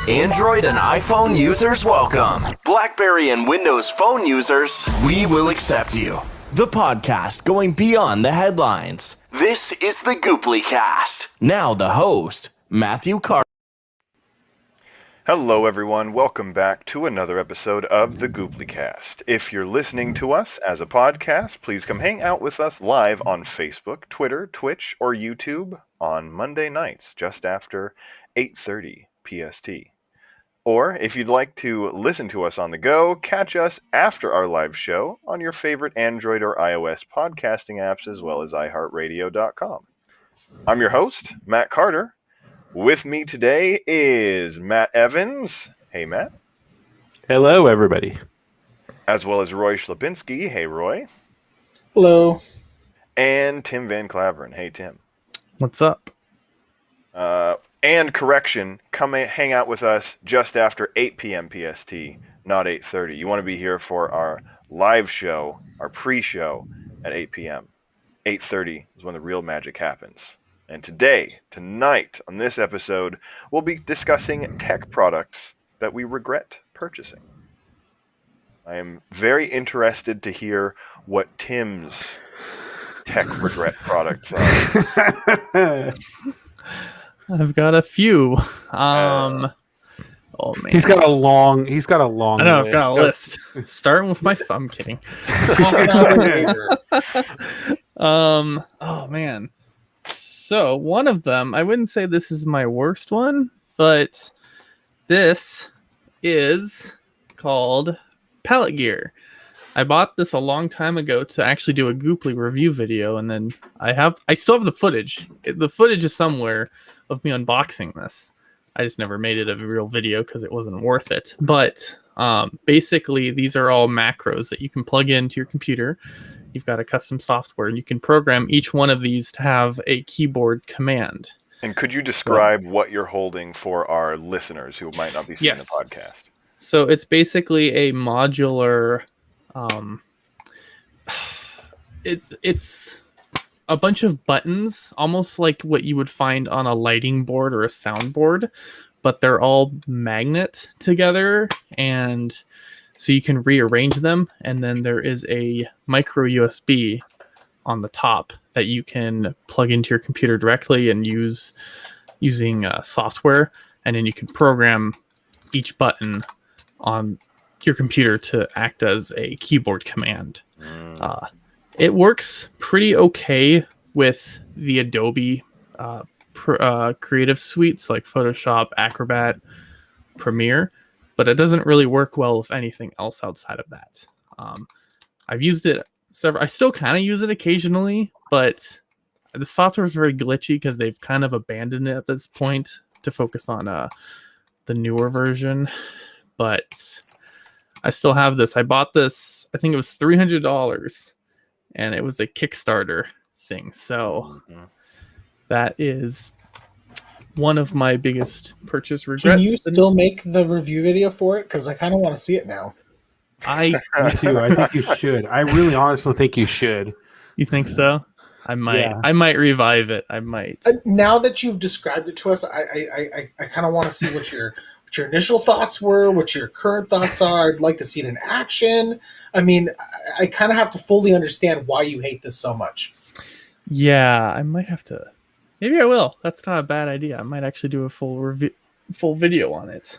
Android and iPhone users welcome. BlackBerry and Windows Phone users, we will accept you. The podcast going beyond the headlines. This is the Goopplycast. Now the host, Matthew Carter. Hello everyone, welcome back to another episode of the Goopplycast. If you're listening to us as a podcast, please come hang out with us live on Facebook, Twitter, Twitch, or YouTube on Monday nights just after 8:30 PST. Or if you'd like to listen to us on the go, catch us after our live show on your favorite Android or iOS podcasting apps as well as iHeartRadio.com. I'm your host, Matt Carter. With me today is Matt Evans. Hey, Matt. Hello, everybody. As well as Roy Schlapinski. Hey, Roy. Hello. And Tim Van Claveren. Hey, Tim. What's up? And correction, come hang out with us just after 8 p.m. PST, not 8:30. You want to be here for our live show, our pre-show at 8 p.m. 8:30 is when the real magic happens. And tonight, on this episode, we'll be discussing tech products that we regret purchasing. I am very interested to hear what Tim's tech regret products are. I've got a few. Oh man, he's got a long I know, list. I've got a list. Starting with my I'm kidding. Oh man. So one of them, I wouldn't say this is my worst one, but this is called Palette Gear. I bought this a long time ago to actually do a Goopply review video, and then I still have the footage. The footage is somewhere of me unboxing this. I just never made it a real video because it wasn't worth it. But basically, these are all macros that you can plug into your computer. You've got a custom software, and you can program each one of these to have a keyboard command. And could you describe what you're holding for our listeners who might not be seeing the podcast? So it's basically a modular... it's a bunch of buttons, almost like what you would find on a lighting board or a soundboard, but they're all magnet together, and so you can rearrange them. And then there is a micro USB on the top that you can plug into your computer directly and use using software, and then you can program each button on your computer to act as a keyboard command. It works pretty okay with the Adobe creative suites like Photoshop, Acrobat, Premiere, but it doesn't really work well with anything else outside of that. I've used it I still kind of use it occasionally, but the software is very glitchy because they've kind of abandoned it at this point to focus on the newer version. But I still have this. I bought this, I think it was $300, and it was a Kickstarter thing. So that is one of my biggest purchase regrets. Can you still make the review video for it? Because I kind of want to see it now. Me too. I think you should. I really honestly think you should. You think so? I might. Yeah. I might revive it. I might. Now that you've described it to us, I kind of want to see what your initial thoughts were, what your current thoughts are. I'd like to see it in action. I mean, I kind of have to fully understand why you hate this so much. Yeah, I might have to. Maybe I will. That's not a bad idea. I might actually do a full video on it.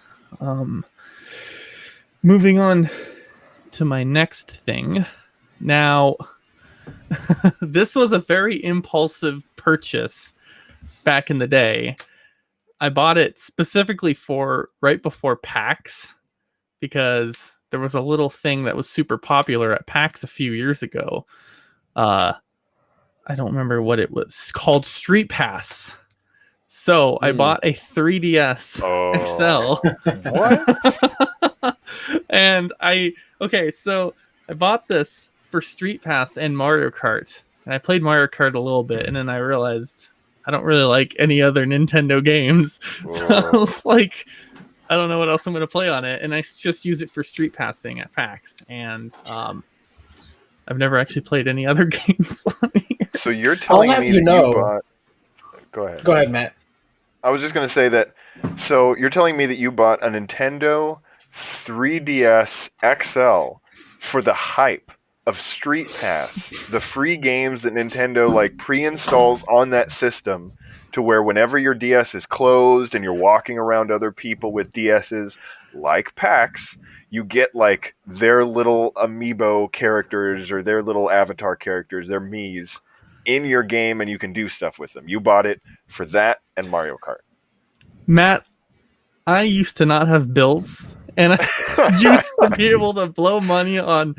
Moving on to my next thing. Now, this was a very impulsive purchase back in the day. I bought it specifically for right before PAX because there was a little thing that was super popular at PAX a few years ago. I don't remember what it was called, Street Pass. So I bought a 3DS XL. What? And so I bought this for Street Pass and Mario Kart. And I played Mario Kart a little bit, and then I realized I don't really like any other Nintendo games. Whoa. So I was like, I don't know what else I'm going to play on it. And I just use it for Street Passing at PAX. And I've never actually played any other games on here. So you're telling me that you bought... Go ahead, Matt. I was just going to say that So you're telling me that you bought a Nintendo 3DS XL for the hype of Street Pass, the free games that Nintendo like pre-installs on that system, to where whenever your DS is closed and you're walking around other people with DSs like PAX, you get like their little amiibo characters or their little avatar characters, their Miis, in your game, and you can do stuff with them. You bought it for that and Mario Kart. Matt, I used to not have bills, and I used to be able to blow money on.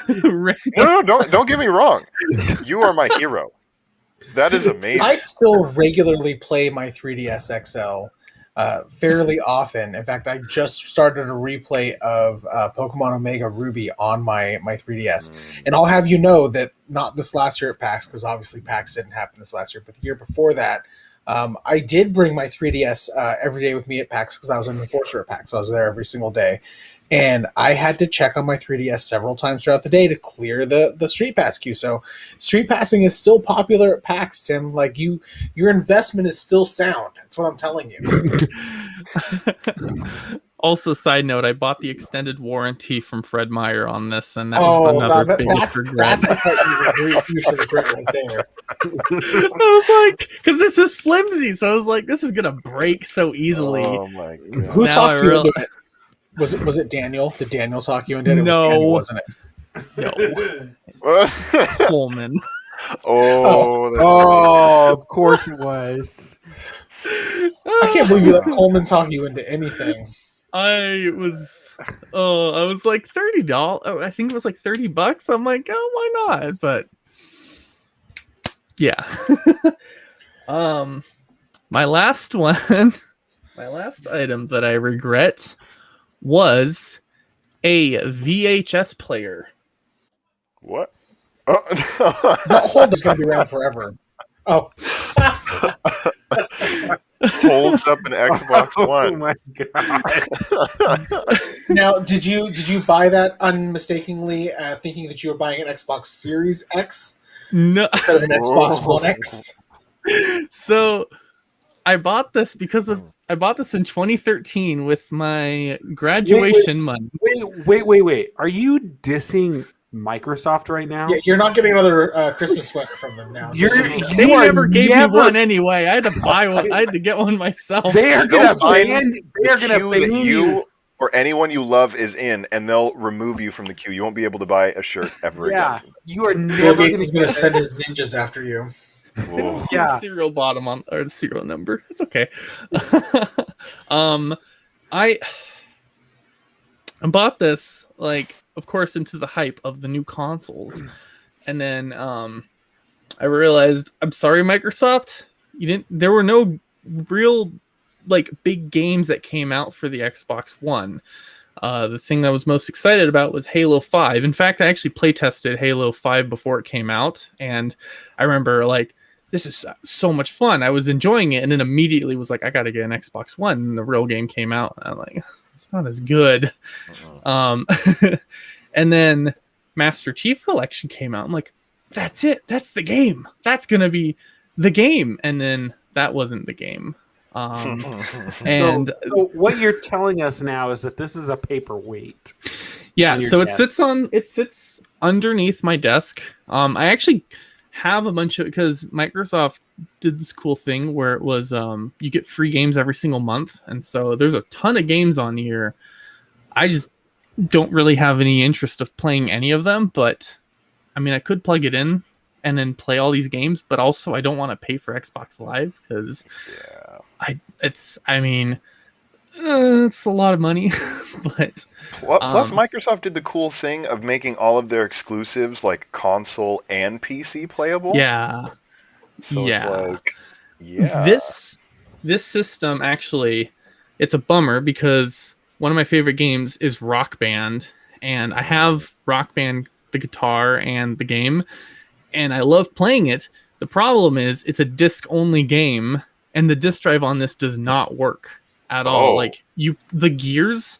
No, don't get me wrong. You are my hero. That is amazing. I still regularly play my 3DS XL fairly often. In fact, I just started a replay of Pokemon Omega Ruby on my 3DS. And I'll have you know that not this last year at PAX, because obviously PAX didn't happen this last year, but the year before that, I did bring my 3DS every day with me at PAX because I was an enforcer at PAX. So I was there every single day. And I had to check on my 3DS several times throughout the day to clear the Street Pass queue. So Street Passing is still popular at PAX, Tim. Like your investment is still sound. That's what I'm telling you. Also, side note, I bought the extended warranty from Fred Meyer on this, and that was another biggest regret. That's the part you should regret right there. I was like, because this is flimsy, so I was like, this is gonna break so easily. Oh my god! Who Now talked I you real- into it? Was it Daniel? Did Daniel talk you into it? It No. was Daniel, wasn't it? No, Coleman. Oh, of course it was. I can't believe you let Coleman talk you into anything. I was like $30. I think it was like $30. I'm like, oh, why not? But yeah. My last item that I regret was a VHS player. What? No, hold is going to be around forever. Oh. Holds up an Xbox One. Oh my god! Now, did you buy that unmistakably, thinking that you were buying an Xbox Series X No. instead of an Xbox One X? So I bought this in 2013 with my graduation money. Wait! Are you dissing Microsoft right now? Yeah, you're not getting another Christmas sweater from them now. They never gave me one anyway. I had to buy one. I had to get one myself. They are They'll gonna find ban. They are gonna queue ban that you. you or anyone you love is in, and they'll remove you from the queue. You won't be able to buy a shirt ever Yeah, again. you are Bill never Gates is going to send his ninjas after you. Whoa. Yeah. The serial bottom on or the serial number. It's okay. I bought this, like, of course, into the hype of the new consoles, and then I realized, I'm sorry, Microsoft, there were no real like big games that came out for the Xbox One. The thing that I was most excited about was Halo 5. In fact, I actually play tested Halo 5 before it came out, and I remember like, this is so much fun. I was enjoying it, and then immediately was like, I gotta get an Xbox One, and the real game came out. And I'm like, it's not as good. And then Master Chief Collection came out. I'm like, that's it. That's the game. That's gonna be the game. And then that wasn't the game. And so what you're telling us now is that this is a paperweight. yeah, so it sits underneath my desk. I actually have a bunch of, because Microsoft did this cool thing where it was you get free games every single month, and so there's a ton of games on here. I just don't really have any interest of playing any of them, but I mean, I could plug it in and then play all these games, but also I don't want to pay for Xbox Live because it's a lot of money. But Plus, Microsoft did the cool thing of making all of their exclusives like console and PC playable. yeah. So Yeah. it's like, yeah. This system actually, it's a bummer because one of my favorite games is Rock Band, and I have Rock Band, the guitar and the game, and I love playing it. The problem is it's a disc-only game, and the disc drive on this does not work at all. Like the gears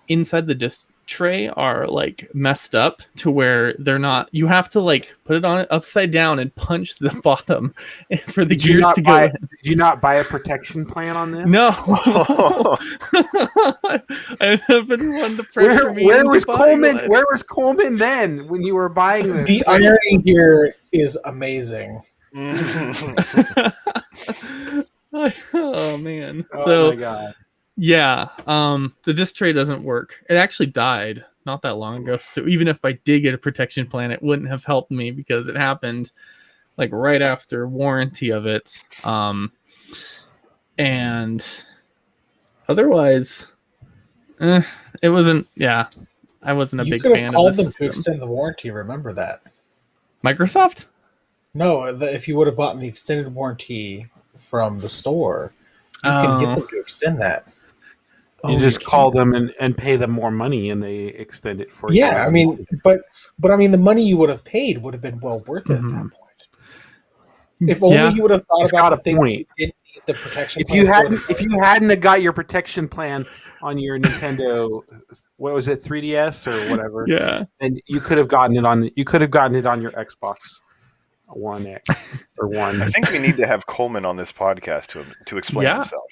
inside the disc tray are like messed up to where they're not. You have to like put it on upside down and punch the bottom for the gears to go in. Did you not buy a protection plan on this? No. I haven't won the pressure. Where was Coleman? Where was Coleman then when you were buying this? The irony here is amazing. Oh man. Oh my god. Yeah, the disc tray doesn't work. It actually died not that long ago. So even if I did get a protection plan, it wouldn't have helped me because it happened like right after warranty of it. And otherwise, it wasn't. Yeah, I wasn't a big fan of it. You could have called them to extend the warranty. Remember that. Microsoft? No, if you would have bought the extended warranty from the store, you can get them to extend that. You just call them and pay them more money, and they extend it for you. Yeah, I mean, but I mean, the money you would have paid would have been well worth it at that point. If only you would have thought about the thing. Didn't need the protection. If you hadn't have got your protection plan on your Nintendo, what was it, 3DS or whatever? Yeah, and you could have gotten it on. You could have gotten it on your Xbox One X or One. I think we need to have Coleman on this podcast to explain himself.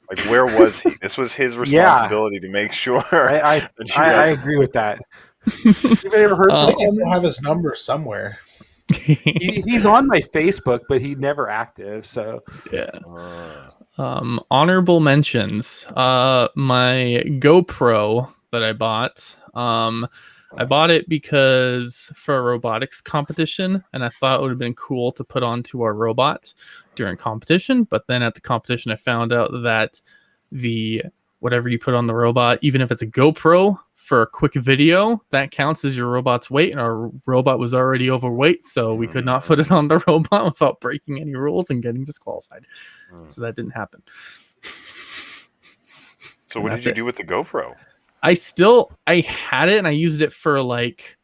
Like, where was he? This was his responsibility to make sure. I agree with that. You've ever heard I still have his number somewhere. He's on my Facebook, but he's never active. So yeah. Honorable mentions. My GoPro that I bought. I bought it because for a robotics competition, and I thought it would have been cool to put onto our robot during competition. But then at the competition, I found out that whatever you put on the robot, even if it's a GoPro for a quick video, that counts as your robot's weight, and our robot was already overweight, so we could not put it on the robot without breaking any rules and getting disqualified. So that didn't happen. So what did you do with the GoPro? I had it and I used it for like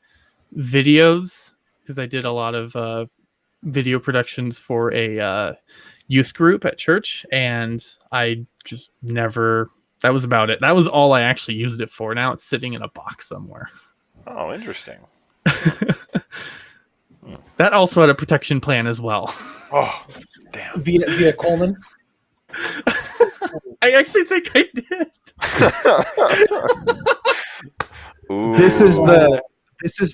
videos because I did a lot of video productions for a youth group at church, and I just never. That was about it. That was all I actually used it for. Now it's sitting in a box somewhere. Oh, interesting. That also had a protection plan as well. Oh, damn. Via Coleman? I actually think I did. This is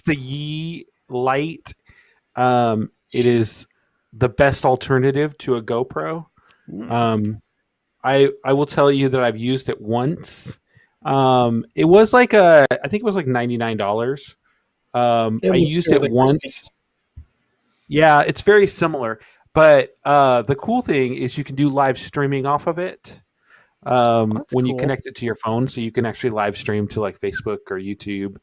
the Yi Lite. It is the best alternative to a GoPro. I will tell you that I've used it once. It was like I think it was like $99. I used it once. Yeah, it's very similar. But the cool thing is you can do live streaming off of it when you connect it to your phone, so you can actually live stream to like Facebook or YouTube.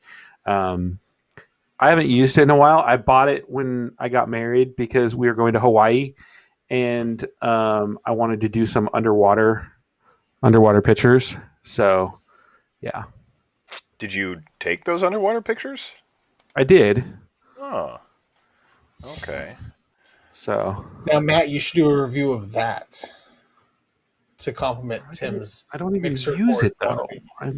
I haven't used it in a while. I bought it when I got married because we were going to Hawaii, and I wanted to do some underwater pictures. So, yeah. Did you take those underwater pictures? I did. Oh, okay. So now, Matt, you should do a review of that to complement Tim's. I don't even use it though. I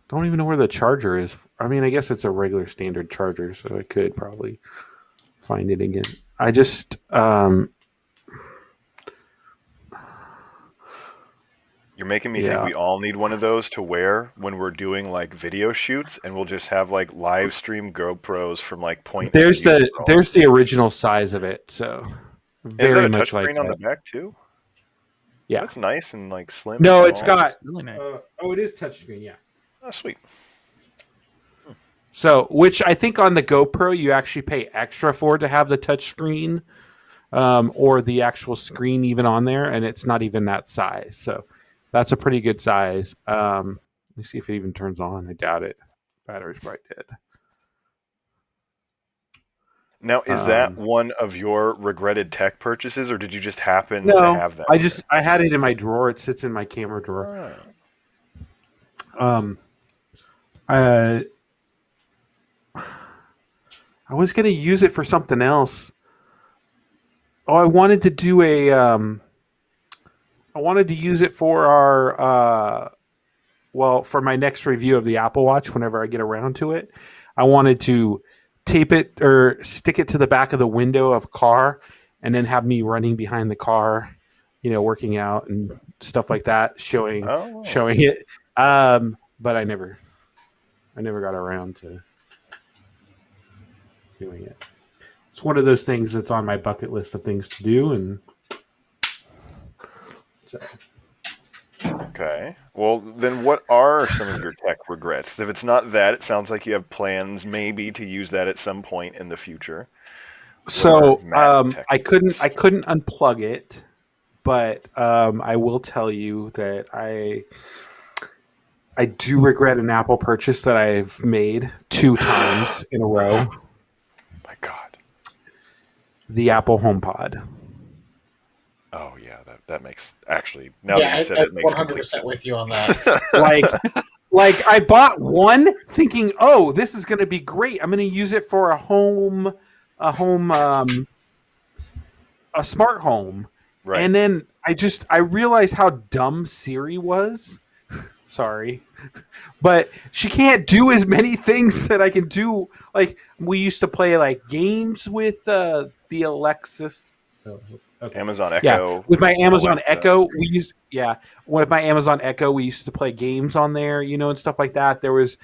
don't even know where the charger is. I mean, I guess it's a regular standard charger, so I could probably find it again. I just You're making me think we all need one of those to wear when we're doing like video shoots, and we'll just have like live stream GoPros from like point. There's the original size of it, so very much like touchscreen on the back too. Yeah, that's nice and like slim. No, it's got. It's really nice. It is touchscreen. Yeah. Oh, sweet. So, which I think on the GoPro you actually pay extra for to have the touchscreen, or the actual screen even on there, and it's not even that size. So. That's a pretty good size. Let me see if it even turns on. I doubt it. Battery's probably dead. Now, is that one of your regretted tech purchases, or did you just happen to have that? I had it in my drawer. It sits in my camera drawer. I was going to use it for something else. Oh, I wanted to do I wanted to use it for our well, for my next review of the Apple Watch, whenever I get around to it, I wanted to tape it or stick it to the back of the window of a car and then have me running behind the car, working out and stuff like that, showing it. But I never got around to doing it. It's one of those things that's on my bucket list of things to do, and so. Okay. Well, then what are some of your tech regrets? If it's not that, it sounds like you have plans maybe to use that at some point in the future. So I couldn't unplug it, but I will tell you that I do regret an Apple purchase that I've made 2 times in a row. My God. The Apple HomePod. Oh yeah, that makes actually now that you said it makes 100% with you on that. like I bought one thinking, oh, this is going to be great. I'm going to use it for a smart home. Right. And then I realized how dumb Siri was. Sorry. But she can't do as many things that I can do. Like we used to play like games with the Alexis. Oh, okay. Amazon Echo. Yeah, with my Amazon Echo, with my Amazon Echo, we used to play games on there, and stuff like that. There was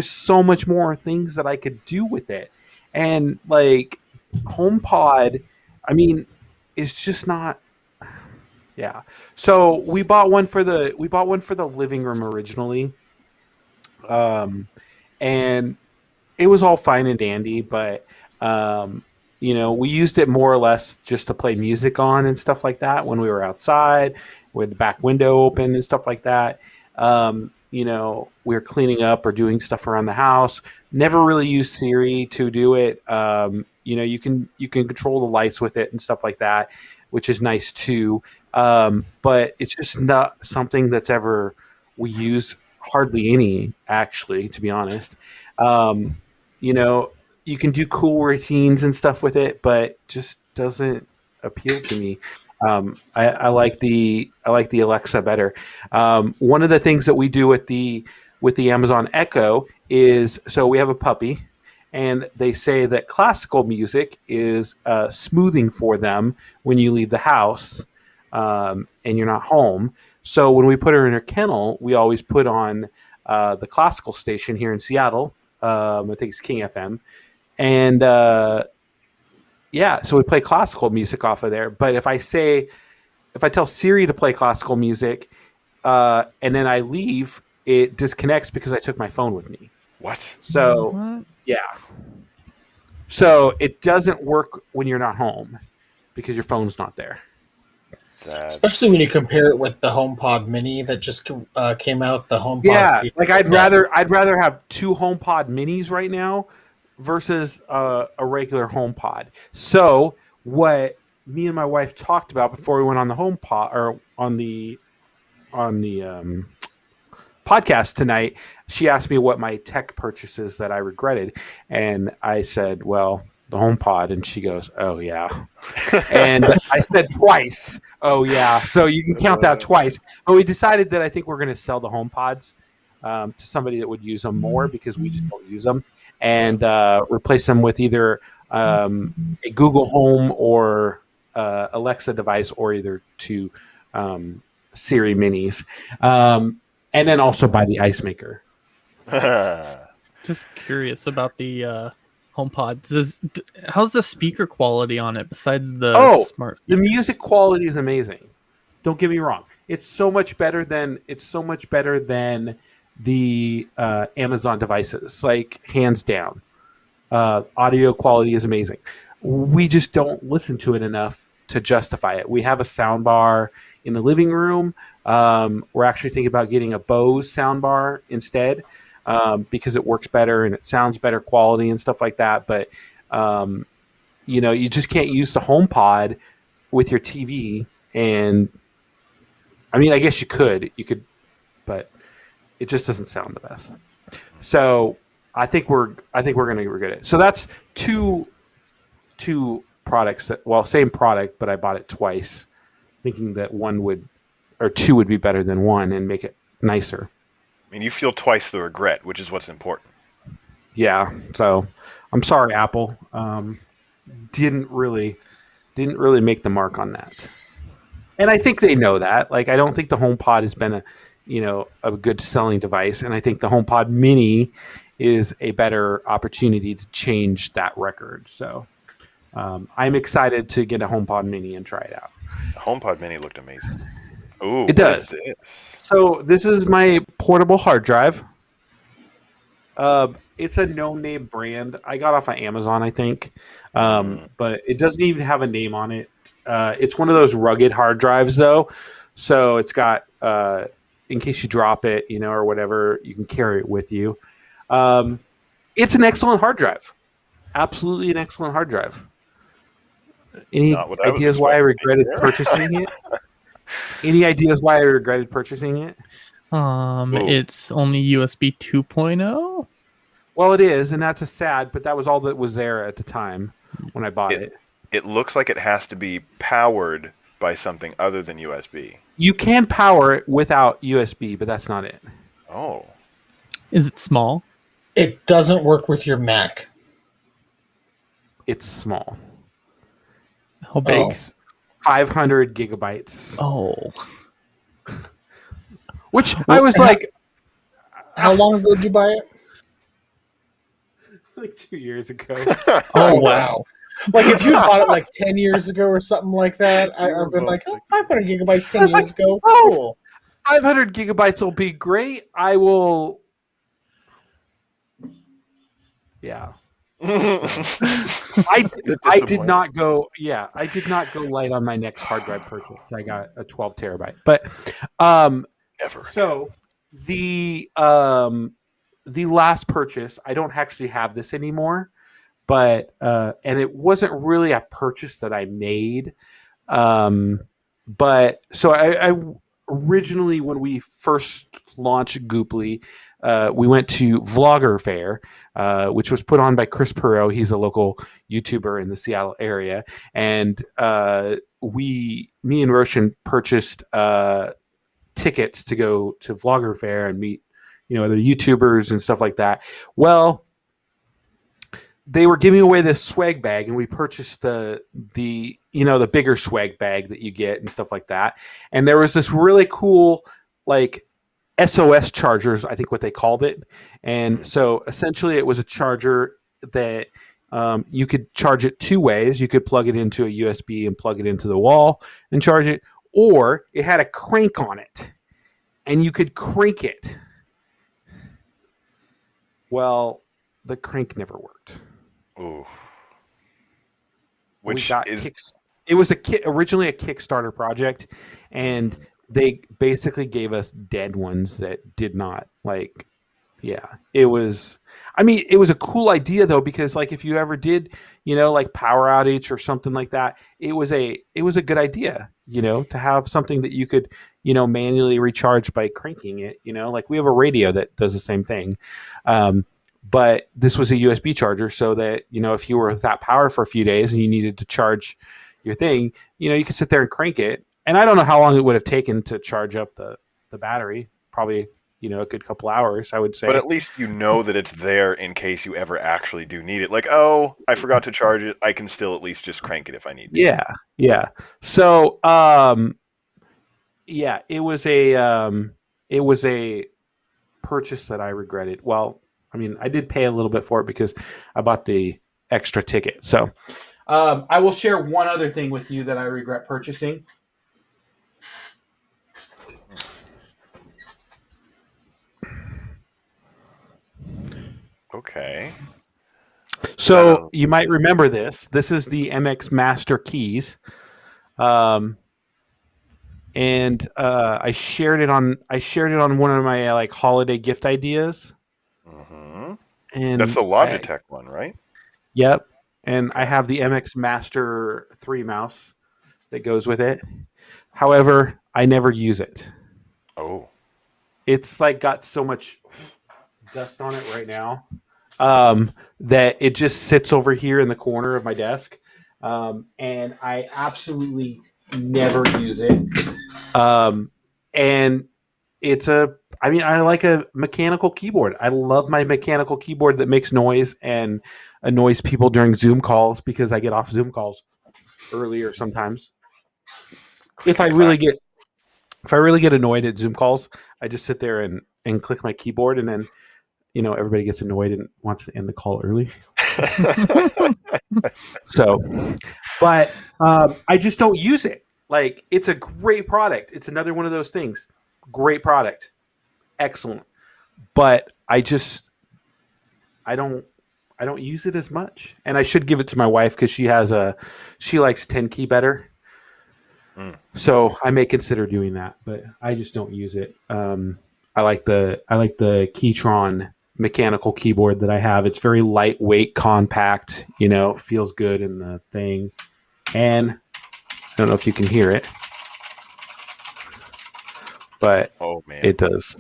so much more things that I could do with it, and like HomePod, I mean, it's just not. Yeah, so we bought one for the living room originally, and it was all fine and dandy, but. We used it more or less just to play music on and stuff like that when we were outside with the back window open and stuff like that. We were cleaning up or doing stuff around the house. Never really used Siri to do it. You can control the lights with it and stuff like that, which is nice too. But it's just not something that's ever we use hardly any, actually, to be honest. You can do cool routines and stuff with it, but just doesn't appeal to me. I like the Alexa better. One of the things that we do with the Amazon Echo is, so we have a puppy, and they say that classical music is smoothing for them when you leave the house and you're not home. So when we put her in her kennel, we always put on the classical station here in Seattle. I think it's King FM. And so we play classical music off of there. But if I tell Siri to play classical music, and then I leave, it disconnects because I took my phone with me. What? So yeah. So it doesn't work when you're not home because your phone's not there. Especially when you compare it with the HomePod Mini that just came out. The HomePod. Yeah, like I'd rather have 2 HomePod Minis right now versus a regular HomePod. So what me and my wife talked about before we went on the HomePod or on the podcast tonight, she asked me what my tech purchases that I regretted, and I said, well, the HomePod, and she goes, oh yeah. And I said twice, oh yeah. So you can count that twice. But we decided that I think we're going to sell the HomePods to somebody that would use them more because we just don't use them, and replace them with either a Google Home or Alexa device, or either 2 Siri Minis, and then also buy the ice maker. Just curious about the HomePods. How's the speaker quality on it besides the smart speakers? The music quality is amazing. Don't get me wrong. It's so much better than the Amazon devices, like hands down. Audio quality is amazing. We just don't listen to it enough to justify it. We have a sound bar in the living room. We're actually thinking about getting a Bose sound bar instead, because it works better and it sounds better quality and stuff like that. But you just can't use the HomePod with your TV. And I mean, I guess you could, but it just doesn't sound the best. So I think we're going to regret it. So that's two products same product, but I bought it twice, thinking that 2 would be better than 1 and make it nicer. mean, you feel twice the regret, which is what's important. Yeah. So I'm sorry, Apple. Didn't really make the mark on that. And I think they know that. Like, I don't think the HomePod has been a good selling device, and I think the HomePod Mini is a better opportunity to change that record. So I'm excited to get a HomePod Mini and try it out. The HomePod Mini looked amazing. Ooh, It does. What is this? So this is my portable hard drive. It's a no-name brand. I got off of Amazon, I think, but it doesn't even have a name on it. It's one of those rugged hard drives, though. So it's got, in case you drop it, or whatever, you can carry it with you. It's an excellent hard drive. Absolutely an excellent hard drive. Any ideas why I regretted purchasing it? Any ideas why I regretted purchasing it? It's only USB 2.0. Well, it is, and that's a sad, but that was all that was there at the time when I bought it. It looks like it has to be powered by something other than USB. You can power it without USB, but that's not it. Oh. Is it small? It doesn't work with your Mac. It's small. How big? 500 gigabytes. Oh. Which I was like... How long ago did you buy it? Like 2 years ago. Oh, wow. Like, if you bought it like 10 years ago or something like that, I've been like, 500 gigabytes 10 years ago. Cool. 500 gigabytes will be great. I will... Yeah. I did not go light on my next hard drive purchase. I got a 12 terabyte. But Ever. So the last purchase, I don't actually have this anymore, but and it wasn't really a purchase that I made. But so I originally, when we first launched Gooply, we went to Vlogger Fair, which was put on by Chris Perot. He's a local YouTuber in the Seattle area. And me and Roshan purchased tickets to go to Vlogger Fair and meet, other YouTubers and stuff like that. Well, they were giving away this swag bag, and we purchased the bigger swag bag that you get and stuff like that. And there was this really cool, like, SOS chargers, I think what they called it. And so essentially it was a charger that you could charge it two ways. You could plug it into a USB and plug it into the wall and charge it, or it had a crank on it and you could crank it. Well, the crank never worked. Ooh. It was originally a Kickstarter project, and they basically gave us dead ones that did not it was a cool idea though, because like if you ever did, like power outage or something like that, it was a good idea, to have something that you could, manually recharge by cranking it, like we have a radio that does the same thing. But this was a USB charger, so that, if you were without power for a few days and you needed to charge your thing, you could sit there and crank it. And I don't know how long it would have taken to charge up the battery. Probably, a good couple hours, I would say. But at least that it's there in case you ever actually do need it. Like, oh, I forgot to charge it. I can still at least just crank it if I need to. Yeah. So, it was a purchase that I regretted. Well, I did pay a little bit for it because I bought the extra ticket. So, I will share one other thing with you that I regret purchasing. Okay. So you might remember this. This is the MX Master keys, and I shared it on one of my holiday gift ideas. Mm-hmm. And that's the Logitech one, right? Yep. And I have the MX Master 3 mouse that goes with it. However, I never use it. Oh. It's got so much dust on it right now that it just sits over here in the corner of my desk. And I absolutely never use it. And I like a mechanical keyboard. I love my mechanical keyboard that makes noise and annoys people during Zoom calls because I get off Zoom calls earlier sometimes. If I really get annoyed at Zoom calls, I just sit there and click my keyboard, and then everybody gets annoyed and wants to end the call early. So, but I just don't use it. Like, it's a great product. It's another one of those things. Great product. Excellent. But I don't use it as much. And I should give it to my wife because she likes 10 key better. So I may consider doing that, but I just don't use it. I like the Keytron mechanical keyboard that I have. It's very lightweight, compact, feels good in the thing. And I don't know if you can hear it, but it does.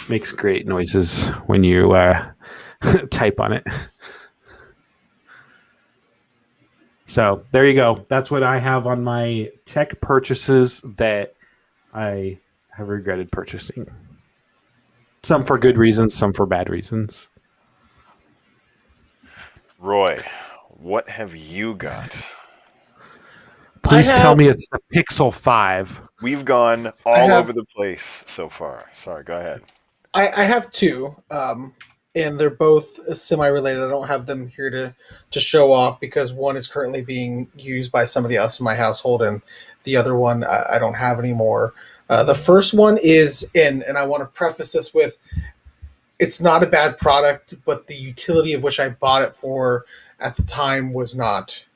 Makes great noises when you type on it. So there you go. That's what I have on my tech purchases that I have regretted purchasing. Some for good reasons, some for bad reasons. Roy, what have you got? Please tell me it's the Pixel 5. We've gone all over the place so far. Sorry, go ahead. I have two, and they're both semi-related. I don't have them here to show off because one is currently being used by somebody else in my household, and the other one I don't have anymore. The first one is, and I want to preface this with, it's not a bad product, but the utility of which I bought it for at the time was not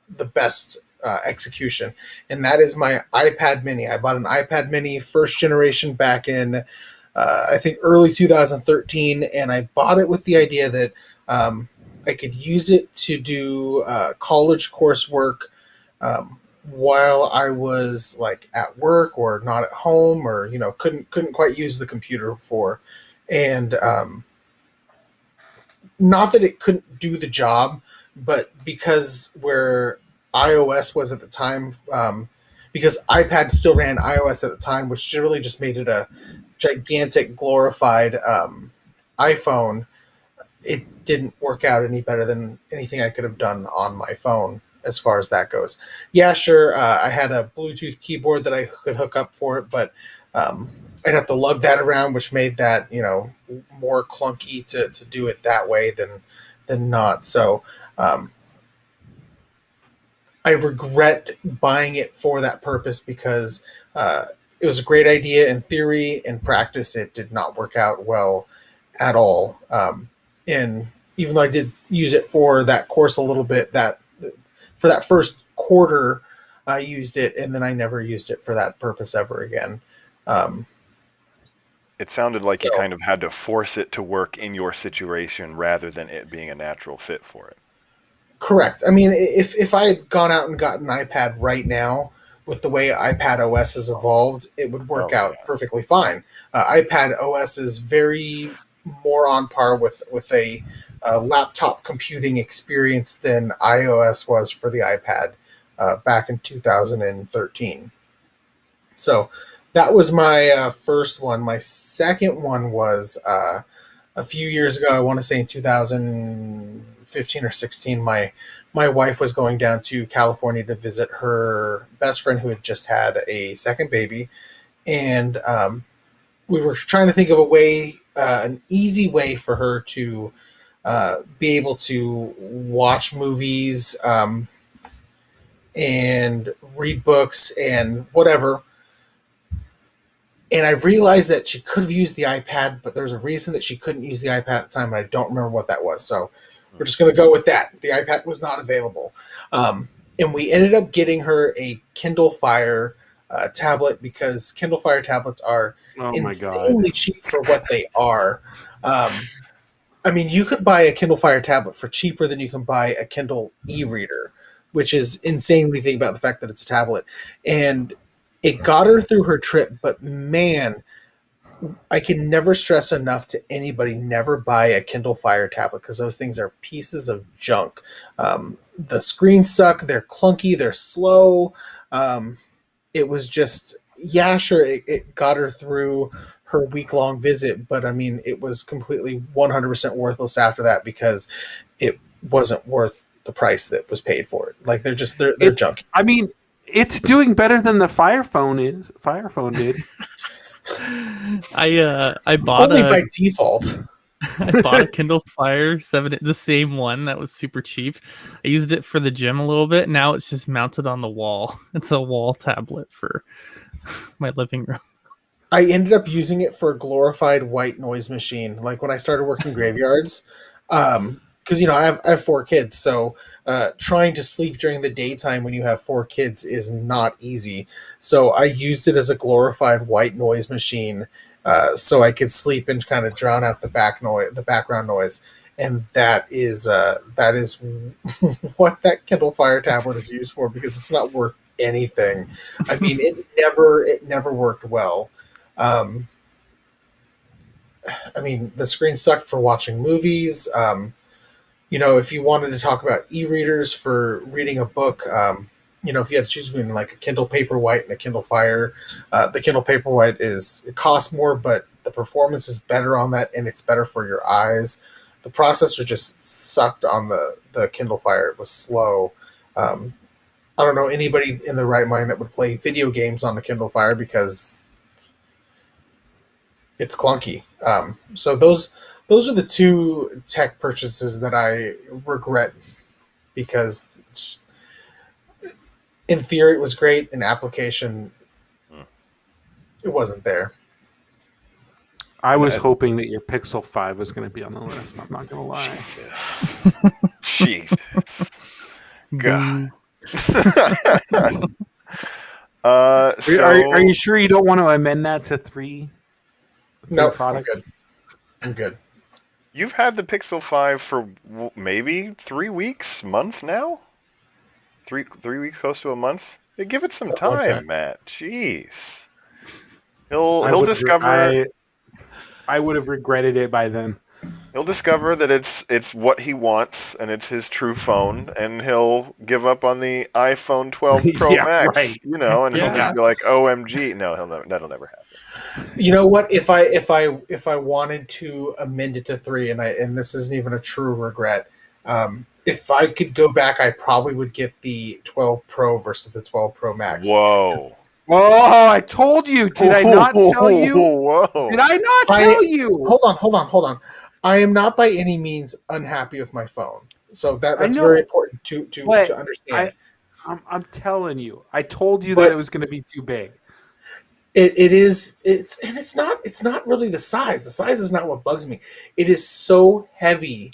the best execution, and that is my iPad mini. I bought an iPad mini first generation back in I think early 2013, and I bought it with the idea that I could use it to do college coursework while I was like at work or not at home, or couldn't quite use the computer for, and not that it couldn't do the job, but because where iOS was at the time, because iPad still ran iOS at the time, which really just made it a gigantic glorified iPhone, it didn't work out any better than anything I could have done on my phone as far as that goes. Yeah, sure, I had a Bluetooth keyboard that I could hook up for it, but I'd have to lug that around, which made that more clunky to do it that way than not. So I regret buying it for that purpose because it was a great idea in theory. In practice, it did not work out well at all. And even though I did use it for that course a little bit, for that first quarter, I used it, and then I never used it for that purpose ever again. It sounded like you kind of had to force it to work in your situation rather than it being a natural fit for it. Correct. I mean, if I had gone out and gotten an iPad right now, with the way iPad OS has evolved, it would work out perfectly fine. iPad OS is very more on par with a laptop computing experience than iOS was for the iPad back in 2013. So that was my first one. My second one was a few years ago. I want to say in 2015 or 16. My wife was going down to California to visit her best friend who had just had a second baby, and we were trying to think of a way, an easy way for her to be able to watch movies and read books and whatever. And I realized that she could have used the iPad, but there's a reason that she couldn't use the iPad at the time, and I don't remember what that was. So we're just going to go with that. The iPad was not available. And we ended up getting her a Kindle Fire tablet because Kindle Fire tablets are insanely cheap for what they are. I mean, you could buy a Kindle Fire tablet for cheaper than you can buy a Kindle e-reader, which is insane when you think about the fact that it's a tablet. And it got her through her trip, but man, I can never stress enough to anybody, never buy a Kindle Fire tablet because those things are pieces of junk. The screens suck, they're clunky, they're slow. It was just, yeah, sure, it got her through her week-long visit, but I mean, it was completely 100% worthless after that because it wasn't worth the price that was paid for it. Like they're junk. I mean, it's doing better than the Fire Phone is. Fire Phone did. I bought Only by default. I bought a Kindle Fire 7, the same one that was super cheap. I used it for the gym a little bit. Now it's just mounted on the wall. It's a wall tablet for my living room. I ended up using it for a glorified white noise machine. Like when I started working graveyards, because I have 4 kids, so trying to sleep during the daytime when you have 4 kids is not easy. So I used it as a glorified white noise machine, so I could sleep and kind of drown out the background noise. And that is what that Kindle Fire tablet is used for, because it's not worth anything. I mean, it never worked well. I mean, the screen sucked for watching movies. If you wanted to talk about e-readers for reading a book, if you had to choose between like a Kindle Paperwhite and a Kindle Fire, the Kindle Paperwhite it costs more, but the performance is better on that, and it's better for your eyes. The processor just sucked on the Kindle Fire. It was slow. I don't know anybody in their right mind that would play video games on the Kindle Fire because it's clunky. So those are the 2 tech purchases that I regret, because in theory it was great, in application it wasn't there. I was hoping that your Pixel 5 was going to be on the list. I'm not going to lie. Jesus. God. Are you sure you don't want to amend that to 3? No, I'm good. You've had the Pixel 5 for maybe 3 weeks, month now? 3 weeks, close to a month? Yeah, give it some time, like Matt. Jeez. He'll discover. I would have regretted it by then. He'll discover that it's what he wants and it's his true phone, and he'll give up on the iPhone 12 Pro Max, right. He'll just be like, "OMG!" No, that'll never happen. You know what? If I wanted to amend it to 3, and this isn't even a true regret, if I could go back, I probably would get the 12 Pro versus the 12 Pro Max. Whoa. Oh, I told you. Did I not tell you? Whoa. Did I not tell you? Hold on. I am not by any means unhappy with my phone. So that's very important to understand. I'm telling you. I told you that it was going to be too big. It is. It's not really the size. The size is not what bugs me. It is so heavy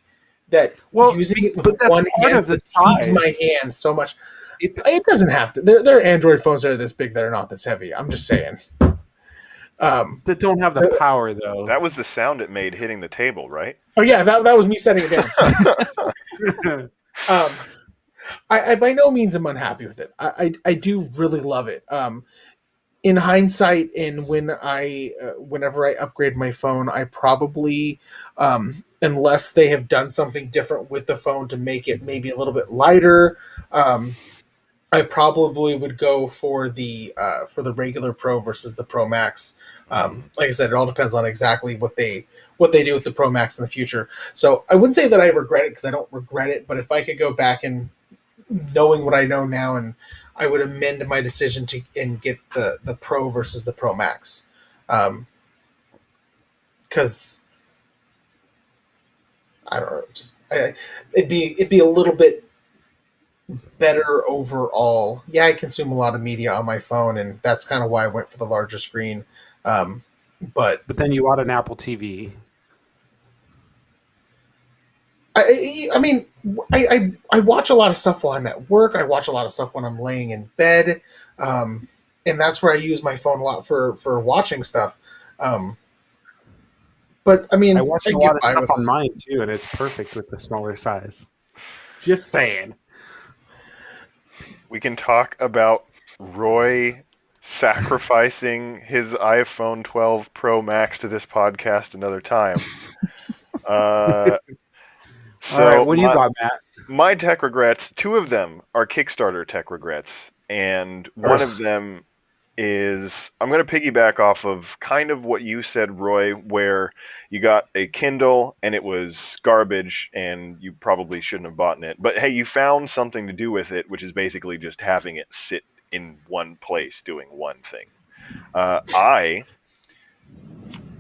that using it with one hand fatigues my hand so much. It doesn't have to. There are Android phones that are this big that are not this heavy. I'm just saying. That don't have the power, though. That was the sound it made hitting the table, right? Oh yeah, that was me setting it down. I by no means am unhappy with it. I do really love it. In hindsight, and whenever I upgrade my phone, I probably, unless they have done something different with the phone to make it maybe a little bit lighter, I probably would go for the regular Pro versus the Pro Max. Like I said, it all depends on exactly what they do with the Pro Max in the future. So I wouldn't say that I regret it, because I don't regret it. But if I could go back and knowing what I know now, and I would amend my decision and get the Pro versus the Pro Max, because I don't know, it'd be a little bit better overall. Yeah, I consume a lot of media on my phone, and that's kind of why I went for the larger screen. But then you bought an Apple TV. I mean, I watch a lot of stuff while I'm at work. I watch a lot of stuff when I'm laying in bed, and that's where I use my phone a lot for watching stuff. But I mean, I watch a lot of stuff on mine too, and it's perfect with the smaller size. Just saying. We can talk about Roy sacrificing his iPhone 12 Pro Max to this podcast another time. All right, what do you got, Matt? My tech regrets, 2 of them are Kickstarter tech regrets, and one of them is I'm going to piggyback off of kind of what you said, Roy, where you got a Kindle and it was garbage and you probably shouldn't have bought it. But hey, you found something to do with it, which is basically just having it sit in one place doing one thing. I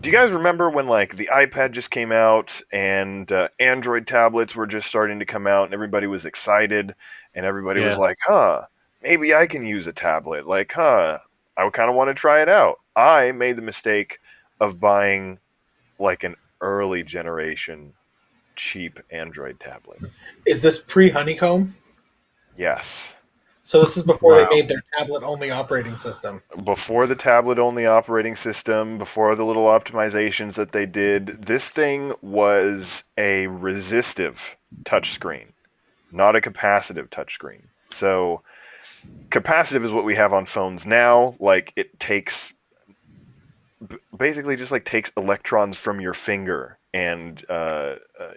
Do you guys remember when like the iPad just came out and Android tablets were just starting to come out and everybody was excited and everybody was Yes. like, huh, maybe I can use a tablet. Like, huh, I kind of want to try it out. I made the mistake of buying like an early generation cheap Android tablet. Is this pre-Honeycomb? Yes. So this is before Wow. they made their tablet-only operating system. Before the tablet-only operating system, before the little optimizations that they did, this thing was a resistive touchscreen, not a capacitive touchscreen. So capacitive is what we have on phones now. Like it takes basically just like takes electrons from your finger and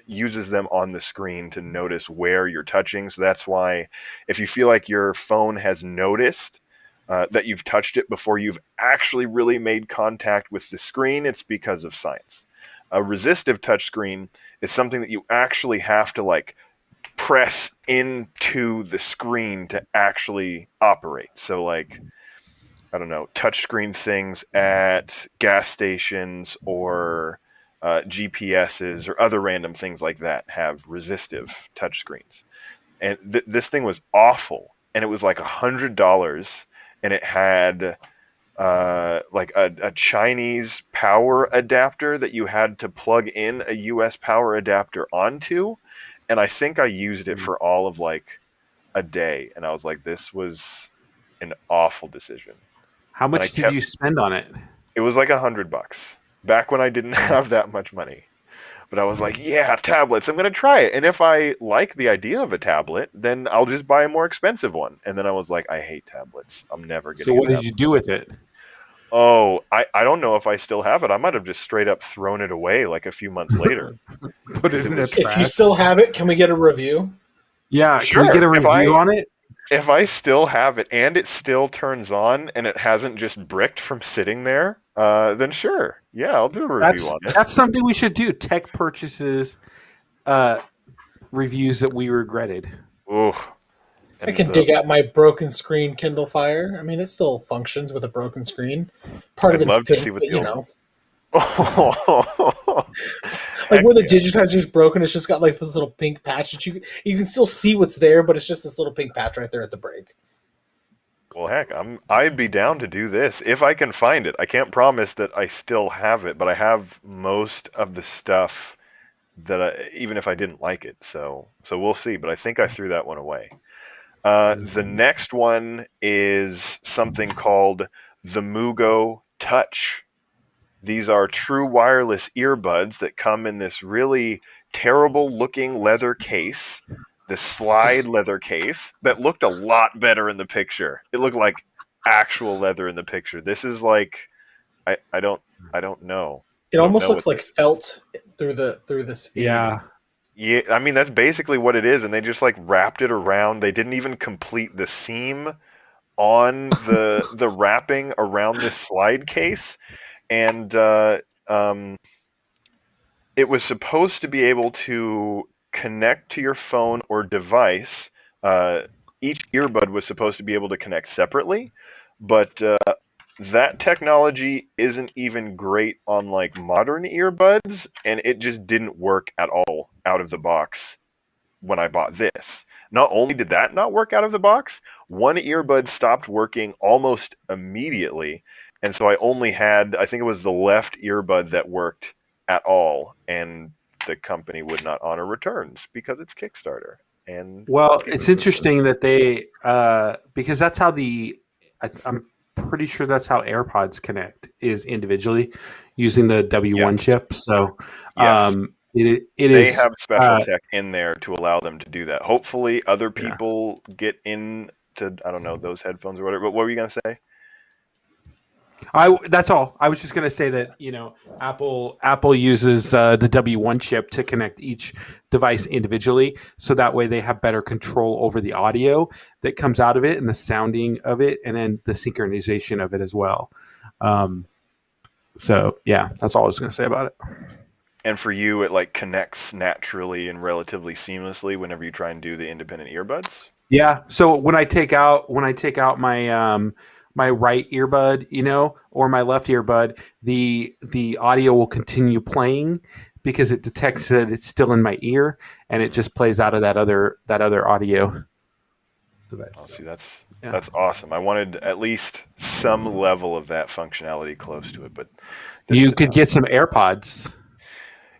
uses them on the screen to notice where you're touching. So that's why if you feel like your phone has noticed that you've touched it before you've actually really made contact with the screen, it's because of science. A resistive touchscreen is something that you actually have to like press into the screen to actually operate. So like I don't know, touchscreen things at gas stations or GPSs or other random things like that have resistive touchscreens. And this thing was awful, and it was like $100, and it had like a Chinese power adapter that you had to plug in a US power adapter onto, and I think I used it for all of like a day, and I was like, this was an awful decision. How And I much did kept you spend on it? it was like $100 back when I didn't have that much money. But I was like, yeah, tablets. I'm gonna try it, and if I like the idea of a tablet, then I'll just buy a more expensive one. And then I was like, I hate tablets. I'm never So getting a what did tablet. you do with it? Oh, I don't know if I still have it. I might have just straight up thrown it away like a few months later. Put it 'Cause in it the was- If you trash. still have it, can we get a review? Yeah, can Sure. we get a If review I on it? if I still have it and it still turns on and it hasn't just bricked from sitting there, then sure. Yeah, I'll do a review on it. That's something we should do. Tech purchases, reviews that we regretted. Ooh. I can dig out my broken screen Kindle Fire. I mean, it still functions with a broken screen. Part of I'd it's love to pink, see what but the you old- know, like Heck where the yeah. digitizer's broken, it's just got like this little pink patch that you can still see what's there, but it's just this little pink patch right there at the break. Well, heck, I'd be down to do this if I can find it. I can't promise that I still have it, but I have most of the stuff that even if I didn't like it. So we'll see. But I think I threw that one away. The next one is something called the Mugo Touch. These are true wireless earbuds that come in this really terrible looking leather case, the slide leather case that looked a lot better in the picture. It looked like actual leather in the picture. This is like I don't know. It I don't almost know looks what like this is. felt through this feed. Yeah. Yeah, I mean that's basically what it is, and they just like wrapped it around. They didn't even complete the seam on the wrapping around this slide case, and it was supposed to be able to connect to your phone or device. Each earbud was supposed to be able to connect separately, but that technology isn't even great on like modern earbuds, and it just didn't work at all out of the box when I bought this. Not only did that not work out of the box, one earbud stopped working almost immediately. And so I only had, I think it was the left earbud that worked at all. And the company would not honor returns because it's Kickstarter. And Well, people it's just- interesting that they because that's how I'm pretty sure that's how AirPods connect is individually using the W1 Yes. chip. So Yes. it They is have special tech in there to allow them to do that. Hopefully other Yeah. people get into, I don't know, those headphones or whatever. But what were you going to say? That's all. I was just going to say that Apple uses the W1 chip to connect each device individually, so that way they have better control over the audio that comes out of it and the sounding of it, and then the synchronization of it as well. So yeah, that's all I was going to say about it. And for you, it like connects naturally and relatively seamlessly whenever you try and do the independent earbuds. Yeah. So when I take out my my right earbud, or my left earbud, the audio will continue playing because it detects that it's still in my ear, and it just plays out of that other audio device. Oh, see, that's awesome. I wanted at least some level of that functionality close to it, but you could get some AirPods.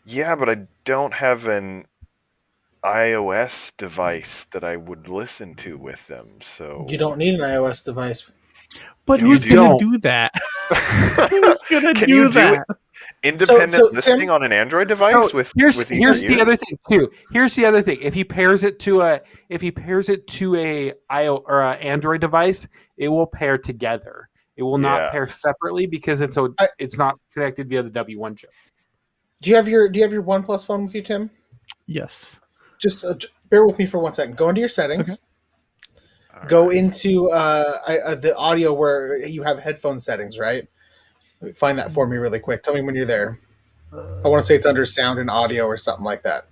Yeah, but I don't have an iOS device that I would listen to with them. So You don't need an iOS device. But You who's don't. gonna do that? Who's gonna Can do you do that? independent So, listening Tim- on an Android device with Here's either the ear? other thing too. Here's the other thing. If he pairs it to a Android device, it will pair together. It will Yeah. not pair separately because it's not connected via the W1 chip. Do you have your OnePlus phone with you, Tim? Yes. Just bear with me for 1 second. Go into your settings. Go into the audio where you have headphone settings, right? Find that for me really quick. Tell me when you're there. I want to say it's under sound and audio or something like that.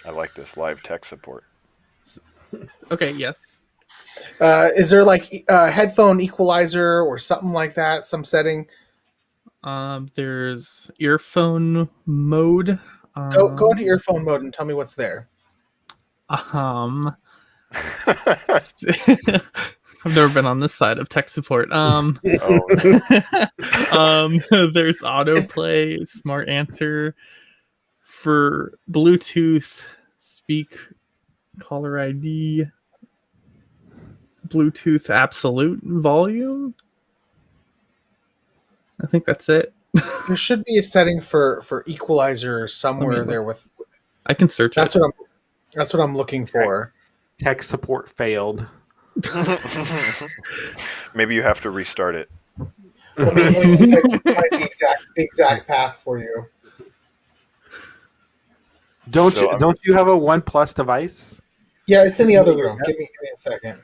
I like this live tech support. Okay. Yes. Is there like a headphone equalizer or something like that? Some setting? There's earphone mode. Go into earphone mode and tell me what's there. I've never been on this side of tech support. Oh, There's autoplay, smart answer for Bluetooth, speak, caller ID, Bluetooth absolute volume. I think that's it. There should be a setting for equalizer somewhere there with. I can search That's it. what I'm looking for. Tech support failed. maybe you have to restart it. Let me see if I can find the exact path for you. Don't you have a OnePlus device? Yeah, it's in the other room. Give me a second.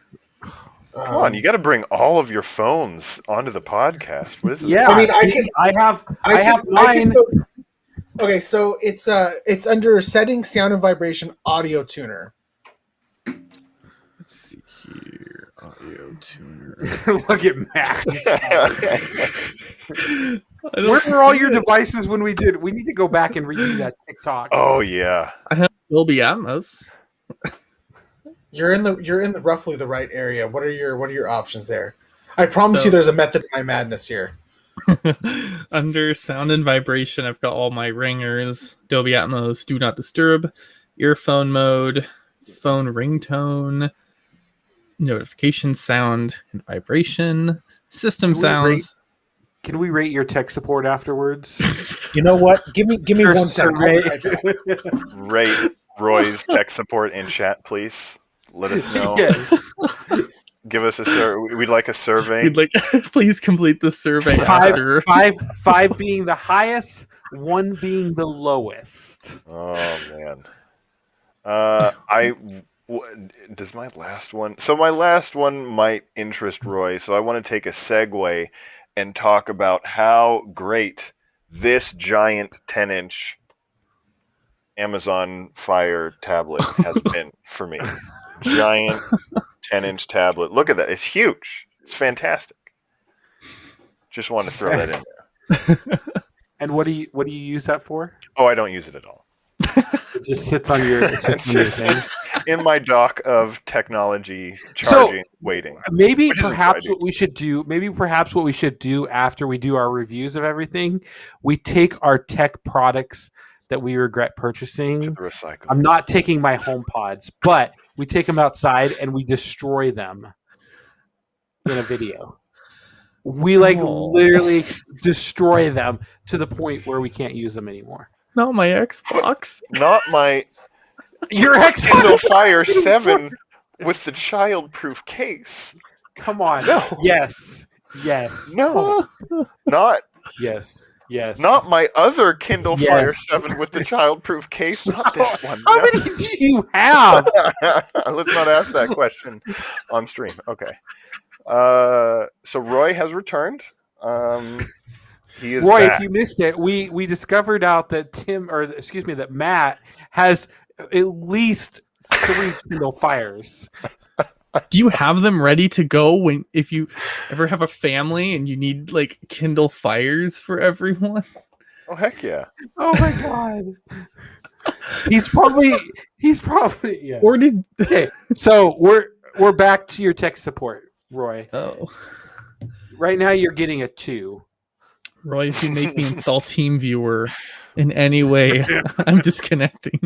Come on, you got to bring all of your phones onto the podcast. What is this? Yeah, I mean, I have can mine. go- okay, so it's under settings, sound and vibration, audio tuner. Let's see here. Audio tuner. Look at Matt. I don't Where were all see your it. devices when we did? We need to go back and redo that TikTok. Oh yeah. I have Dolby Atmos. You're in the roughly the right area. What are your options there? I promise So- you, there's a method to my madness here. Under sound and vibration, I've got all my ringers, Dolby Atmos, Do Not Disturb, earphone mode, phone ringtone, notification sound and vibration, system sounds. Can we rate your tech support afterwards? You know what? Give me Your 1 second. survey. Rate Roy's tech support in chat, please. Let us know. Yes. Give us a survey. We'd like a survey. We'd like, please complete the survey after. Five being the highest, 1 being the lowest. Oh man. Does my last one? So my last one might interest Roy. So I want to take a segue and talk about how great this giant 10-inch Amazon Fire tablet has been for me. Giant 10-inch tablet. Look at that. It's huge. It's fantastic. Just wanted to throw that in there. And what do you use that for? Oh, I don't use it at all. It just sits on your thing. In my dock of technology, charging, waiting. Maybe Which isn't perhaps what I what we should do. Maybe perhaps what we should do after we do our reviews of everything, we take our tech products that we regret To purchasing. the recycle. I'm not taking my home pods, but we take them outside and we destroy them in a video. We literally destroy them to the point where we can't use them anymore. Not my Xbox. Not my Your Kindle Xbox. Fire 7 with the child-proof case. Come on. No. Yes. Yes. No, not Yes. Yes. not my other Kindle Yes. Fire 7 with the childproof case. Not this one. How no. many do you have? Let's not ask that question on stream. Okay. So Roy has returned. He is Roy, back. if you missed it, we discovered out that that Matt has at least 3 Kindle Fires. Do you have them ready to go if you ever have a family and you need like Kindle Fires for everyone? Oh heck yeah! Oh my god. He's probably yeah. Or did Okay, so we're back to your tech support, Roy. Oh, Right now you're getting a 2. Roy, if you make me install TeamViewer in any way, I'm disconnecting.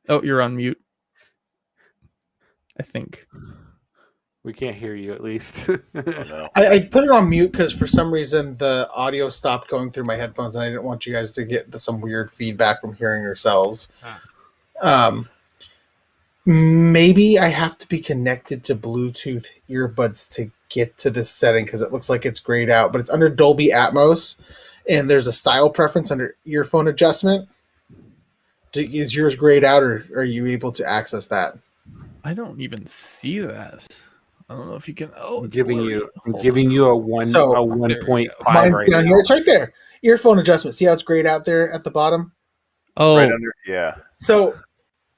Oh, you're on mute. I think. We can't hear you at least. Oh, no. I put it on mute because for some reason the audio stopped going through my headphones, and I didn't want you guys to get some weird feedback from hearing yourselves. Maybe I have to be connected to Bluetooth earbuds to get to this setting because it looks like it's grayed out, but it's under Dolby Atmos, and there's a style preference under earphone adjustment. Is yours grayed out, or are you able to access that? I don't even see that. I don't know if you can. Oh, I'm giving you a 1.5 Mine's right down now. here. It's right there. Earphone adjustment. See how it's grayed out there at the bottom? Oh, Right under, yeah. So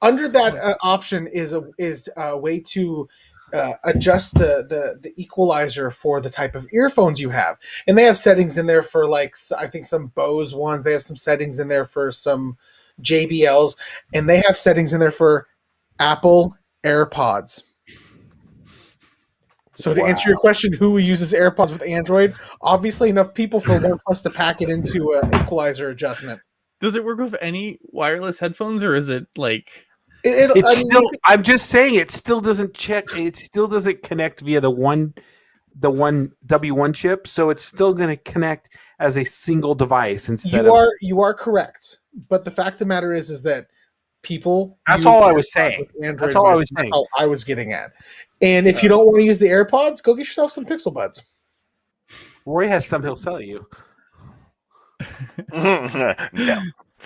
under that option is a way to adjust the equalizer for the type of earphones you have, and they have settings in there for I think some Bose ones. They have some settings in there for some JBLs, and they have settings in there for Apple AirPods. So to answer your question, who uses AirPods with Android? Obviously, enough people for one plus to pack it into an equalizer adjustment. does it work with any wireless headphones, or is it like? I'm just saying it still doesn't check. It still doesn't connect via the one W1 chip, so it's still going to connect as a single device instead of. You are correct, but the fact of the matter is that people. That's use all I was AirPods saying. with Android That's all I was That's saying. all I was getting at. And if you don't want to use the AirPods, go get yourself some Pixel Buds. Roy has some he'll sell you. Yeah.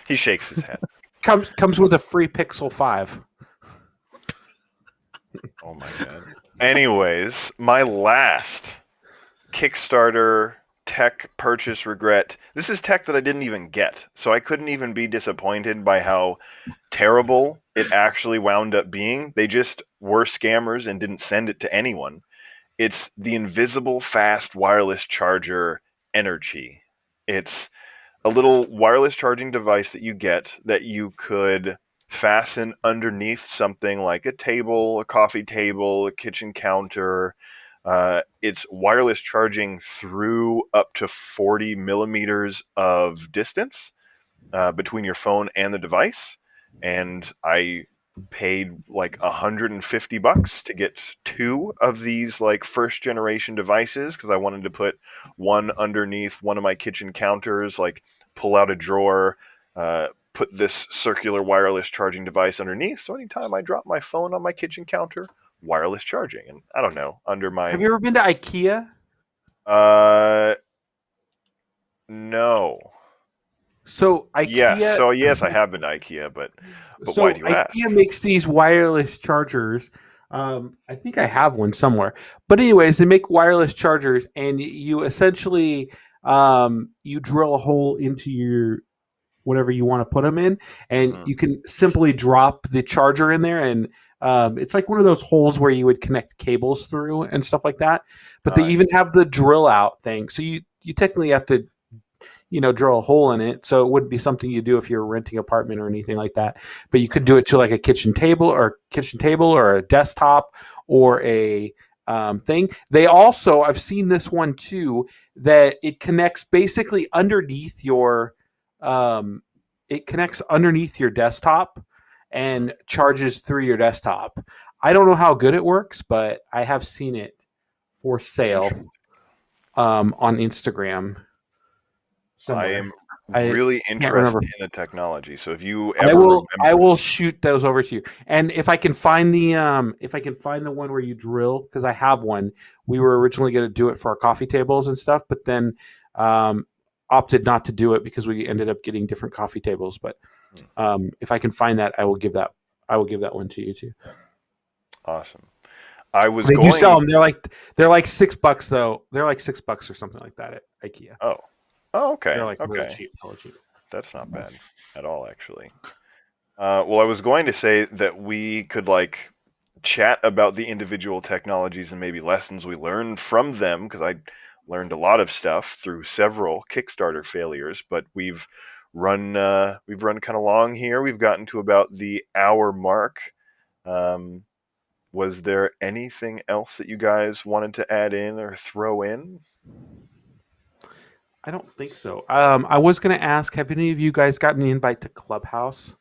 He shakes his head. Comes with a free Pixel 5. Oh my god. Anyways, my last Kickstarter tech purchase regret. This is tech that I didn't even get, so I couldn't even be disappointed by how terrible it actually wound up being. They just were scammers and didn't send it to anyone. It's the Invisible Fast Wireless Charger Energy. It's a little wireless charging device that you get that you could fasten underneath something like a table, a coffee table, a kitchen counter. It's wireless charging through up to 40 millimeters of distance between your phone and the device. And I paid like $150 to get 2 of these like first generation devices because I wanted to put one underneath one of my kitchen counters, like pull out a drawer, put this circular wireless charging device underneath. So anytime I drop my phone on my kitchen counter, wireless charging. And I don't know, under my... Have you ever been to IKEA? No. So IKEA... Yes, I have been to IKEA, but so why do you ask? IKEA makes these wireless chargers. I think I have one somewhere. But anyways, they make wireless chargers, and you essentially you drill a hole into your whatever you want to put them in, and you can simply drop the charger in there, and it's like one of those holes where you would connect cables through and stuff like that. But they even have the drill out thing, so you technically have to drill a hole in it. So it wouldn't be something you do if you're renting an apartment or anything like that. But you could do it to like a kitchen table or a desktop or a thing. They also, I've seen this one too, that it connects basically underneath your desktop and charges through your desktop. I don't know how good it works, but I have seen it for sale on Instagram. really can't interested remember. in the technology. So if you ever I will shoot those over to you. And if I can find the one where you drill, because I have one. We were originally going to do it for our coffee tables and stuff, but then opted not to do it because we ended up getting different coffee tables. But if I can find that, I will give that one to you too. Awesome. I was They going. do sell them. They're like $6 though. They're like $6 or something like that at IKEA. Oh, okay. They're like Okay. really cheap. That's not bad at all, actually. Well, I was going to say that we could like chat about the individual technologies and maybe lessons we learned from them, because I learned a lot of stuff through several Kickstarter failures. But we've run kind of long here. We've gotten to about the hour mark. Was there anything else that you guys wanted to add in or throw in? I don't think so. I was going to ask, have any of you guys gotten an invite to Clubhouse?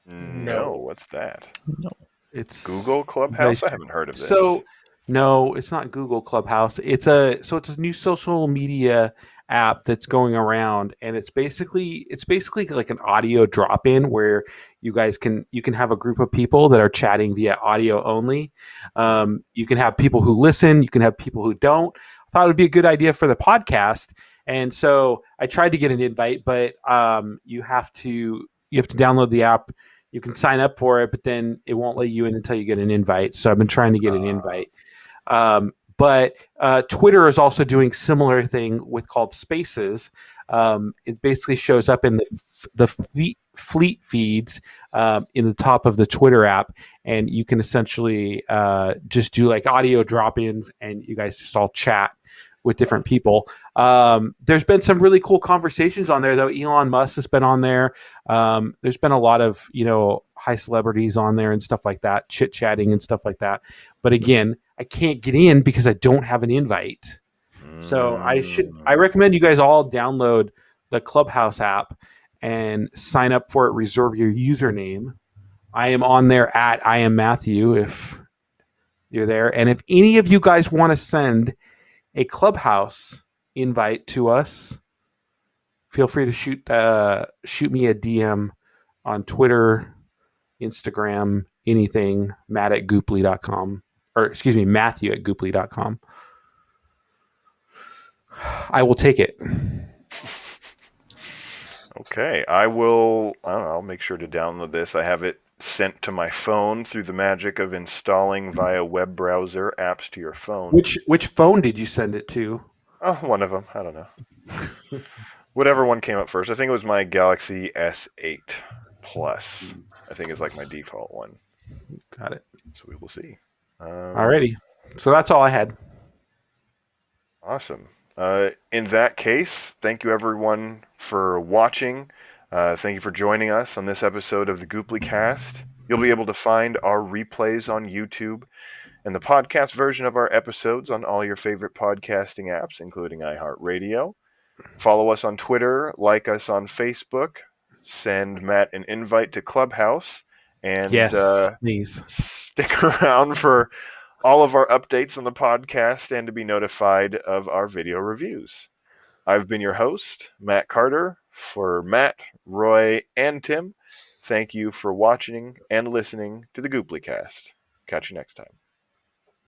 No. What's that? No. It's Google Clubhouse. I haven't heard of this. So, no, it's not Google Clubhouse. It's a new social media app that's going around, and it's basically like an audio drop-in where you can have a group of people that are chatting via audio only. You can have people who listen. You can have people who don't. I thought it would be a good idea for the podcast, and so I tried to get an invite, but you have to download the app. You can sign up for it, but then it won't let you in until you get an invite. So I've been trying to get an invite. But Twitter is also doing similar thing with called Spaces. It basically shows up in the fleet feeds in the top of the Twitter app, and you can essentially just do like audio drop-ins, and you guys just all chat with different people. There's been some really cool conversations on there, though. Elon Musk has been on there. There's been a lot of high celebrities on there and stuff like that, chit-chatting and stuff like that. But again, I can't get in because I don't have an invite. So I recommend you guys all download the Clubhouse app and sign up for it. Reserve your username. I am on there at I am Matthew if you're there. And if any of you guys want to send a Clubhouse invite to us, feel free to shoot me a DM on Twitter, Instagram, anything, Matthew@Goopply.com. I will take it. Okay, I'll make sure to download this. I have it sent to my phone through the magic of installing via web browser apps to your phone. Which phone did you send it to? Oh, one of them. I don't know. Whatever one came up first. I think it was my Galaxy S8 Plus. I think is like my default one. Got it. So we will see. Alrighty. So that's all I had. Awesome. In that case, thank you everyone for watching. Thank you for joining us on this episode of the Goopplycast. You'll be able to find our replays on YouTube and the podcast version of our episodes on all your favorite podcasting apps, including iHeartRadio. Follow us on Twitter, like us on Facebook, send Matt an invite to Clubhouse, and please stick around for all of our updates on the podcast and to be notified of our video reviews. I've been your host, Matt Carter. For Matt, Roy, and Tim, thank you for watching and listening to the Goopplycast. Catch you next time.